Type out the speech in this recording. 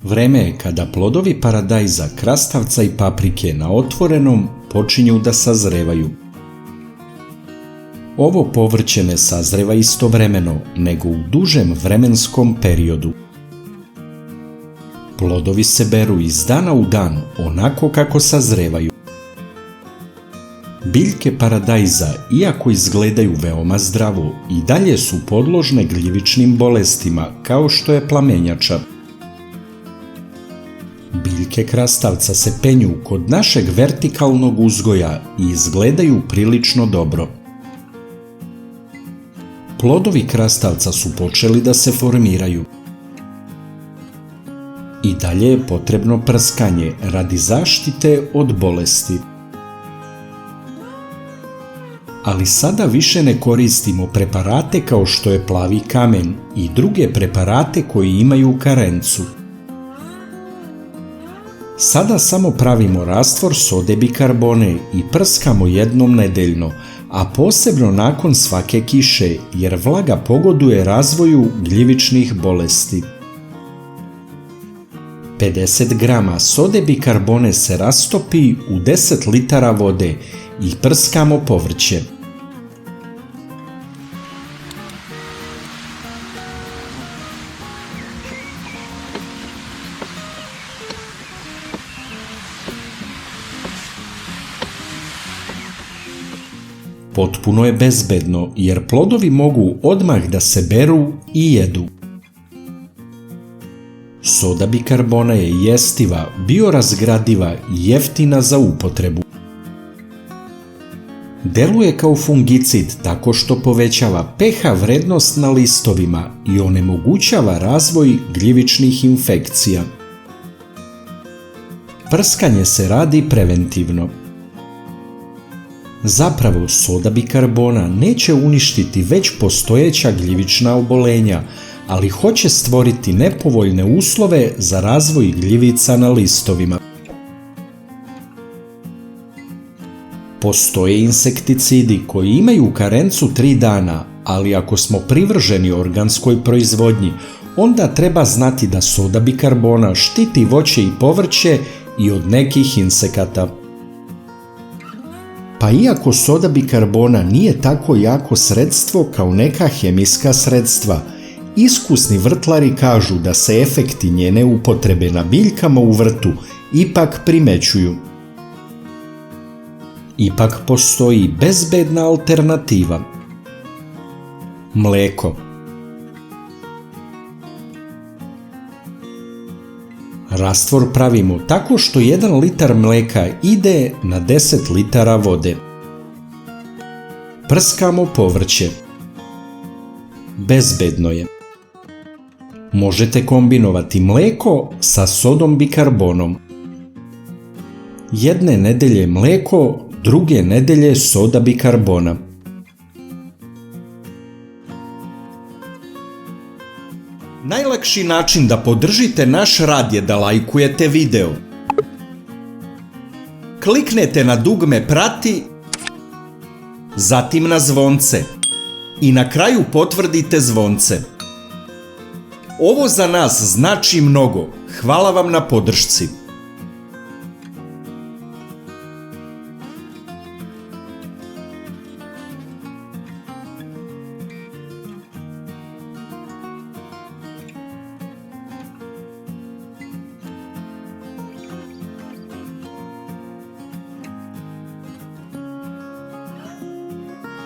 Vreme je kada plodovi paradajza, krastavca i paprike na otvorenom počinju da sazrevaju. Ovo povrće ne sazreva istovremeno, nego u dužem vremenskom periodu. Plodovi se beru iz dana u dan, onako kako sazrevaju. Biljke paradajza, iako izgledaju veoma zdravo, i dalje su podložne gljivičnim bolestima, kao što je plamenjača. Biljke krastavca se penju kod našeg vertikalnog uzgoja i izgledaju prilično dobro. Plodovi krastavca su počeli da se formiraju. I dalje je potrebno prskanje radi zaštite od bolesti. Ali sada više ne koristimo preparate kao što je plavi kamen i druge preparate koji imaju karencu. Sada samo pravimo rastvor sode bikarbone i prskamo jednom nedeljno, a posebno nakon svake kiše, jer vlaga pogoduje razvoju gljivičnih bolesti. 50 grama sode bikarbone se rastopi u 10 litara vode i prskamo povrće. Potpuno je bezbedno jer plodovi mogu odmah da se beru i jedu. Soda bikarbona je jestiva, biorazgradiva i jeftina za upotrebu. Deluje kao fungicid tako što povećava pH vrednost na listovima i onemogućava razvoj gljivičnih infekcija. Prskanje se radi preventivno. Zapravo, soda bikarbona neće uništiti već postojeća gljivična obolenja, ali hoće stvoriti nepovoljne uslove za razvoj gljivica na listovima. Postoje insekticidi koji imaju karencu 3 dana, ali ako smo privrženi organskoj proizvodnji, onda treba znati da soda bikarbona štiti voće i povrće i od nekih insekata. Pa iako soda bikarbona nije tako jako sredstvo kao neka hemijska sredstva, iskusni vrtlari kažu da se efekti njene upotrebe na biljkama u vrtu ipak primećuju. Ipak postoji bezbedna alternativa. Mleko. Rastvor pravimo tako što 1 litar mleka ide na 10 litara vode. Prskamo povrće. Bezbedno je. Možete kombinovati mleko sa sodom bikarbonom. Jedne nedelje mleko, druge nedelje soda bikarbona. Najlakši način da podržite naš rad je da lajkujete video. Kliknete na dugme prati, zatim na zvonce i na kraju potvrdite zvonce. Ovo za nas znači mnogo. Hvala vam na podršci.